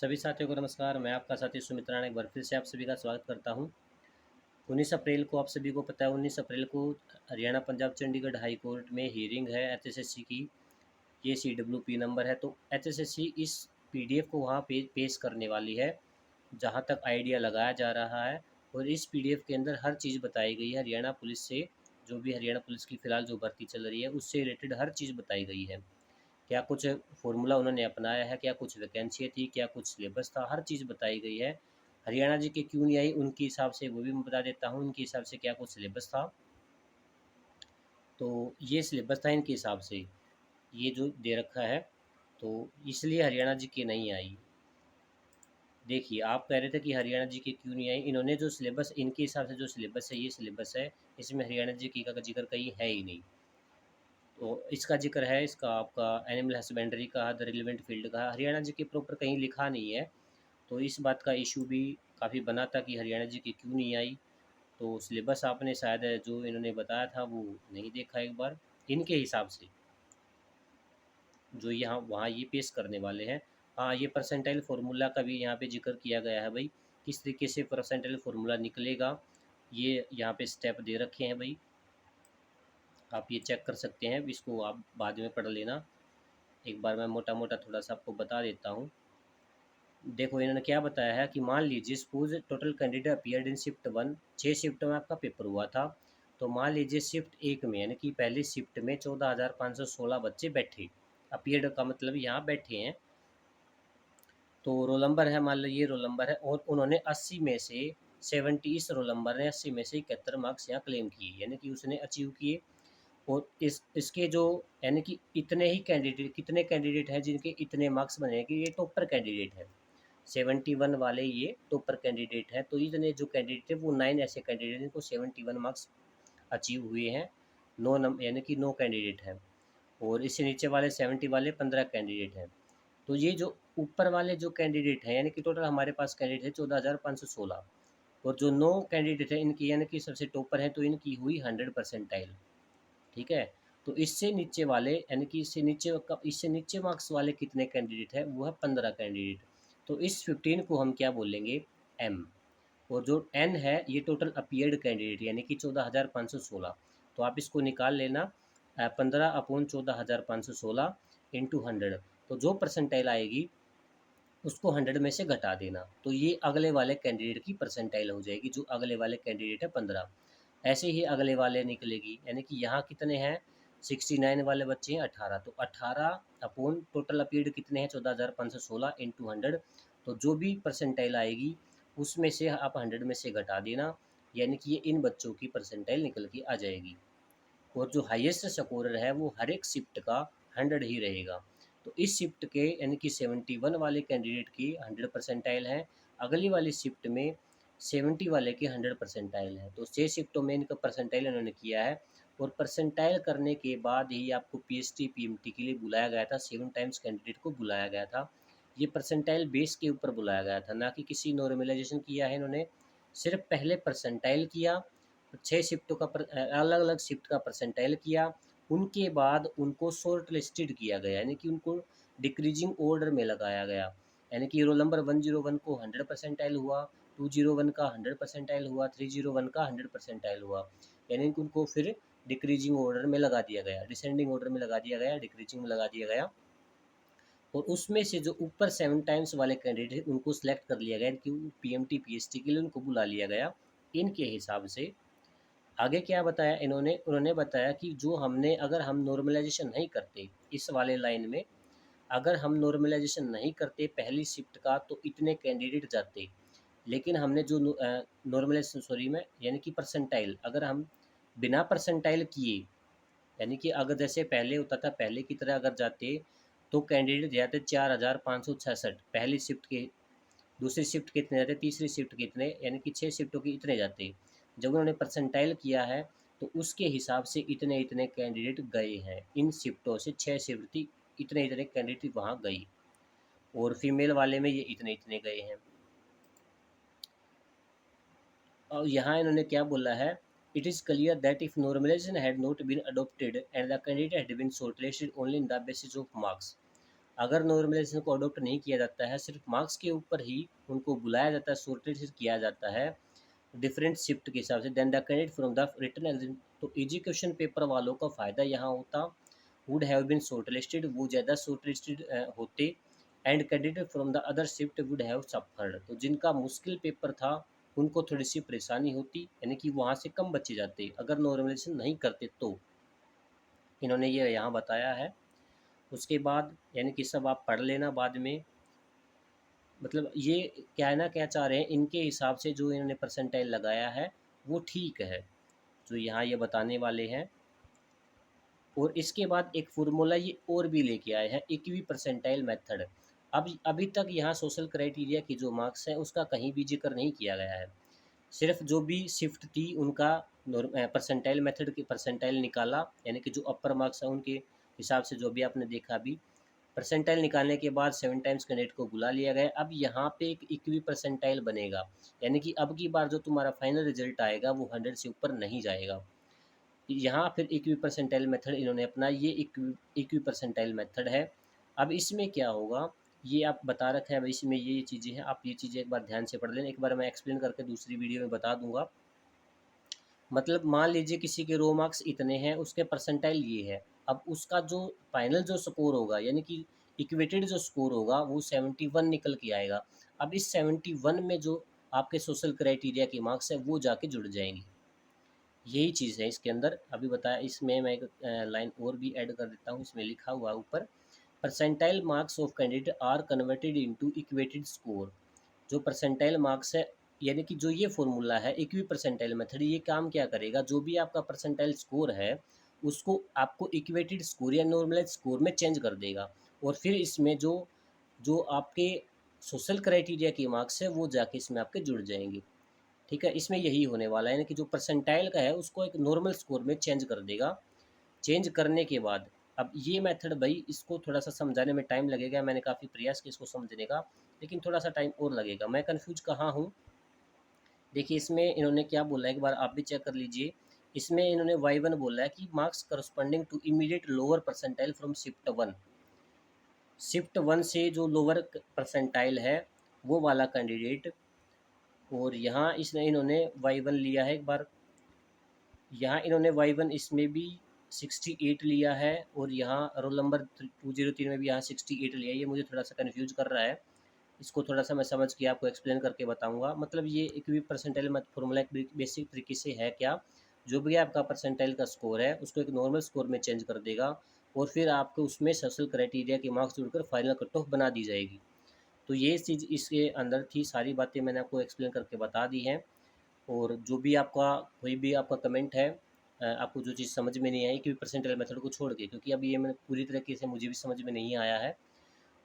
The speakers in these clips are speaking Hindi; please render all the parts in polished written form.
सभी साथियों को नमस्कार। मैं आपका साथी सुमित राणा एक बार फिर से आप सभी का स्वागत करता हूं। 19 अप्रैल को आप सभी को पता है 19 अप्रैल को हरियाणा पंजाब चंडीगढ़ हाई कोर्ट में हियरिंग है एचएसएससी की। ये सीडब्ल्यूपी नंबर है, तो एचएसएससी इस पीडीएफ को वहां पेश करने वाली है, जहां तक आइडिया लगाया जा रहा है। और इस पीडीएफ के अंदर हर चीज़ बताई गई है हरियाणा पुलिस से, जो भी हरियाणा पुलिस की फ़िलहाल जो भर्ती चल रही है उससे रिलेटेड हर चीज़ बताई गई है। क्या कुछ फ़ॉर्मूला उन्होंने अपनाया है, क्या कुछ वैकेंसी थी, क्या कुछ सिलेबस था, हर चीज़ बताई गई है। हरियाणा जी के क्यों नहीं आई उनके हिसाब से वो भी मैं बता देता हूँ, उनके हिसाब से क्या कुछ सिलेबस था। तो ये सिलेबस था इनके हिसाब से, ये जो दे रखा है, तो इसलिए हरियाणा जी की नहीं आई। देखिए, आप कह रहे थे कि हरियाणा जी की क्यों नहीं आई, इन्होंने जो सिलेबस इनके हिसाब से जो सिलेबस है ये सिलेबस है, इसमें हरियाणा जी की का जिक्र कहीं है ही नहीं। तो इसका जिक्र है, इसका आपका एनिमल हस्बेंड्री का, द रिलेवेंट फील्ड का, हरियाणा जी के प्रॉपर कहीं लिखा नहीं है। तो इस बात का इशू भी काफ़ी बना था कि हरियाणा जी की क्यों नहीं आई। तो सिलेबस आपने शायद जो इन्होंने बताया था वो नहीं देखा एक बार, इनके हिसाब से जो यहाँ वहाँ ये पेश करने वाले हैं। हाँ, ये परसेंटाइल फार्मूला का भी यहाँ पे जिक्र किया गया है भाई, किस तरीके से परसेंटाइल फार्मूला निकलेगा, ये यहाँ पे स्टेप दे रखे हैं भाई। आप ये चेक कर सकते हैं, इसको आप बाद में पढ़ लेना। एक बार मैं मोटा मोटा थोड़ा सा आपको बता देता हूँ। देखो, इन्होंने क्या बताया है कि मान लीजिए suppose total candidate appeared in shift 1, 6 shift में आपका पेपर हुआ था। तो मान लीजिए शिफ्ट 1 में, यानी कि पहली शिफ्ट में 14,516 बच्चे बैठे, अपीयर्ड का मतलब यहाँ बैठे हैं। तो रोल नंबर है, मान लो ये रोल नंबर है, और उन्होंने 80 में से 70, इस रोल नंबर ने 80 में से 71 मार्क्स यहाँ क्लेम किए, यानी कि उसने अचीव किए। और इसके जो, यानी कि इतने ही कैंडिडेट, कितने कैंडिडेट हैं जिनके इतने मार्क्स बने कि ये टॉपर कैंडिडेट है। 71 वाले ये टॉपर कैंडिडेट है। तो इतने जो कैंडिडेट थे वो 9 ऐसे कैंडिडेट हैं जिनको 71 मार्क्स अचीव हुए हैं। 9 नंबर, यानी कि 9 कैंडिडेट हैं। और इससे नीचे वाले 70 वाले 15 कैंडिडेट हैं। तो ये जो ऊपर वाले जो कैंडिडेट हैं, यानी कि टोटल हमारे पास कैंडिडेट है 14,516, और जो 9 कैंडिडेट हैं इनकी, यानी कि सबसे टॉपर हैं, तो इनकी हुई 100 परसेंटाइल। ठीक है। तो इससे नीचे वाले, यानी कि इससे नीचे मार्क्स वाले कितने कैंडिडेट हैं, वो है 15 कैंडिडेट। तो इस 15 को हम क्या बोलेंगे, एम। और जो एन है ये टोटल अपीयर्ड कैंडिडेट, यानी कि 14,516। तो आप इसको निकाल लेना, 15/14,516 इंटू 100। तो जो परसेंटाइल आएगी उसको 100 में से घटा देना, तो ये अगले वाले कैंडिडेट की परसेंटाइल हो जाएगी, जो अगले वाले कैंडिडेट है 15। ऐसे ही अगले वाले निकलेगी, यानी कि यहाँ कितने हैं, 69 वाले बच्चे हैं 18। तो 18 अपोन टोटल अपीयर्ड कितने हैं, 14,516 इंटू 100। तो जो भी परसेंटाइल आएगी उसमें से आप 100 में से घटा देना, यानी कि ये इन बच्चों की परसेंटाइल निकल के आ जाएगी। और जो हाईएस्ट स्कोरर है वो हर एक शिफ्ट का 100 ही रहेगा। तो इस शिफ्ट के, यानी कि 71 वाले कैंडिडेट की 100 परसेंटाइल है, अगली वाली शिफ्ट में 70 वाले की 100 परसेंटाइल है। तो 6 शिफ्टों में इनका परसेंटाइल इन्होंने किया है। और परसेंटाइल करने के बाद ही आपको पीएसटी पीएमटी के लिए बुलाया गया था, 7 टाइम्स कैंडिडेट को बुलाया गया था। ये परसेंटाइल बेस के ऊपर बुलाया गया था, ना कि किसी नॉर्मलाइजेशन किया है इन्होंने। सिर्फ पहले परसेंटाइल किया, 6 शिफ्टों का अलग अलग शिफ्ट का परसेंटाइल किया, उनके बाद उनको शॉर्ट लिस्टेड किया गया, यानी कि उनको डिक्रीजिंग ऑर्डर में लगाया गया। यानी कि रोल नंबर 101 को 100 परसेंटाइल हुआ, 201 का 100 परसेंटाइल हुआ, 301 का 100 परसेंटाइल हुआ। यानी कि उनको फिर डिक्रीजिंग ऑर्डर में लगा दिया गया, डिसेंडिंग ऑर्डर में लगा दिया गया, डिक्रीजिंग में लगा दिया गया। और उसमें से जो ऊपर 7 टाइम्स वाले कैंडिडेट उनको सिलेक्ट कर लिया गया, कि पीएमटी पीएसटी के लिए उनको बुला लिया गया इनके हिसाब से। आगे क्या बताया इन्होंने, उन्होंने बताया कि जो हमने, अगर हम नॉर्मलाइजेशन नहीं करते इस वाले लाइन में, अगर हम नॉर्मलाइजेशन नहीं करते पहली शिफ्ट का तो इतने कैंडिडेट जाते। लेकिन हमने जो नॉर्मलाइजेशन, सॉरी में, यानी कि परसेंटाइल, अगर हम बिना परसेंटाइल किए, यानी कि अगर जैसे पहले होता था पहले की तरह अगर जाते, तो कैंडिडेट जाते 4,566 पहली शिफ्ट के। दूसरी शिफ्ट कितने जाते, तीसरी शिफ्ट कितने, यानी कि 6 शिफ्टों की इतने जाते। जब उन्होंने परसेंटाइल किया है तो उसके हिसाब से इतने इतने कैंडिडेट गए हैं इन शिफ्टों से, 6 शिफ्ट थी, इतने इतने कैंडिडेट वहाँ गई। और फीमेल वाले में ये इतने इतने गए हैं। और यहाँ इन्होंने क्या बोला है, it is clear that if normalisation had not been adopted and the candidate had been shortlisted only in the basis of marks. अगर नॉर्मलाइजेशन को अडोप्ट नहीं किया जाता है, सिर्फ मार्क्स के ऊपर ही उनको बुलाया जाता है, सॉर्टेड किया जाता है डिफरेंट शिफ्ट के हिसाब से, then the credit from the written exam. तो एजुकेशन पेपर वालों का फ़ायदा यहाँ होता, would have been shortlisted, वो ज़्यादा शॉर्ट लिस्टेड होते, and credit from the other shift would have suffered. तो जिनका मुश्किल पेपर था उनको थोड़ी सी परेशानी होती, यानी कि वहाँ से कम बच्चे जाते अगर नॉर्मलाइजेशन नहीं करते तो। इन्होंने ये यहाँ बताया है। उसके बाद यानी कि सब आप पढ़ लेना बाद में, मतलब ये कहना क्या चाह रहे हैं, इनके हिसाब से जो इन्होंने परसेंटाइल लगाया है वो ठीक है, जो यहाँ ये बताने वाले हैं। और इसके बाद एक फार्मूला ये और भी लेके आए हैं, इक्वी परसेंटाइल मेथड। अब अभी तक यहाँ सोशल क्राइटेरिया की जो मार्क्स हैं उसका कहीं भी जिक्र नहीं किया गया है, सिर्फ जो भी शिफ्ट थी उनका परसेंटाइल मेथड की परसेंटाइल निकाला, यानी कि जो अपर मार्क्स हैं उनके हिसाब से जो भी आपने देखा अभी, परसेंटाइल निकालने के बाद 7 टाइम्स कैंडिडेट को बुला लिया गया। अब यहाँ पे एक इक्वी परसेंटाइल बनेगा, यानी कि अब की बार जो तुम्हारा फाइनल रिजल्ट आएगा वो 100 से ऊपर नहीं जाएगा। यहाँ फिर इक्वी परसेंटाइल मेथड इन्होंने अपना, ये इक्वी परसेंटाइल मेथड है। अब इसमें क्या होगा ये आप बता रखा है, इसमें ये चीज़ें हैं, आप ये चीज़ें एक बार ध्यान से पढ़ लेना, एक बार मैं एक्सप्लेन करके दूसरी वीडियो में बता दूंगा। मतलब मान लीजिए किसी के रो मार्क्स इतने हैं, उसके परसेंटाइल ये है, अब उसका जो फाइनल जो स्कोर होगा यानी कि इक्वेटेड जो स्कोर होगा वो 71 निकल के आएगा। अब इस 71 में जो आपके सोशल क्राइटेरिया की मार्क्स है वो जाके जुड़ जाएंगी, यही चीज़ है इसके अंदर। अभी बताया, इसमें मैं एक लाइन और भी ऐड कर देता हूँ, इसमें लिखा हुआ ऊपर, percentile marks of candidate are converted into equated score. जो परसेंटाइल मार्क्स है, यानी कि जो ये फॉर्मूला है इक्वी परसेंटाइल मेथड, ये काम क्या करेगा, जो भी आपका परसेंटाइल स्कोर है उसको आपको इक्वेटेड स्कोर या नॉर्मलाइज स्कोर में चेंज कर देगा, और फिर इसमें जो जो आपके सोशल क्राइटेरिया की मार्क्स है वो जाके इसमें आपके जुड़ जाएंगे। ठीक है, इसमें यही होने वाला है, यानी कि जो परसेंटाइल का है उसको एक नॉर्मल स्कोर में चेंज कर देगा। चेंज करने के बाद अब ये मेथड भाई इसको थोड़ा सा समझाने में टाइम लगेगा, मैंने काफ़ी प्रयास किया इसको समझने का, लेकिन थोड़ा सा टाइम और लगेगा। मैं कंफ्यूज कहाँ हूँ, देखिए इसमें इन्होंने क्या बोला है एक बार आप भी चेक कर लीजिए। इसमें इन्होंने Y1 बोला है कि marks corresponding to immediate lower percentile from shift 1। Shift 1 से जो लोअर परसेंटाइल है वो वाला कैंडिडेट, और यहाँ इसने इन्होंने Y1 लिया है एक बार, यहाँ इन्होंने Y1 इसमें भी 68 लिया है, और यहाँ रोल नंबर 203 में भी यहाँ 68 लिया है। ये मुझे थोड़ा सा कन्फ्यूज कर रहा है, इसको थोड़ा सा मैं समझ के आपको एक्सप्लेन करके बताऊंगा। मतलब ये इक्वी परसेंटाइल मत फॉर्मूला एक बेसिक तरीके से है क्या, जो भी आपका परसेंटाइल का स्कोर है उसको एक नॉर्मल स्कोर में चेंज कर देगा, और फिर आपको उसमें सोशल क्राइटेरिया के मार्क्स जुड़कर फाइनल कट ऑफ बना दी जाएगी। तो ये चीज़ इसके अंदर थी, सारी बातें मैंने आपको एक्सप्लेन करके बता दी हैं। और जो भी आपका कोई भी आपका कमेंट है, आपको जो चीज़ समझ में नहीं आई कि परसेंटाइल मेथड को छोड़ के, क्योंकि अब ये मैं पूरी तरीके से मुझे भी समझ में नहीं आया है।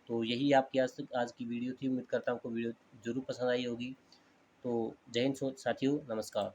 तो यही आपकी आज की वीडियो थी, उम्मीद करता हूँ आपको वीडियो ज़रूर पसंद आई होगी। तो जय हिंद साथियों, नमस्कार।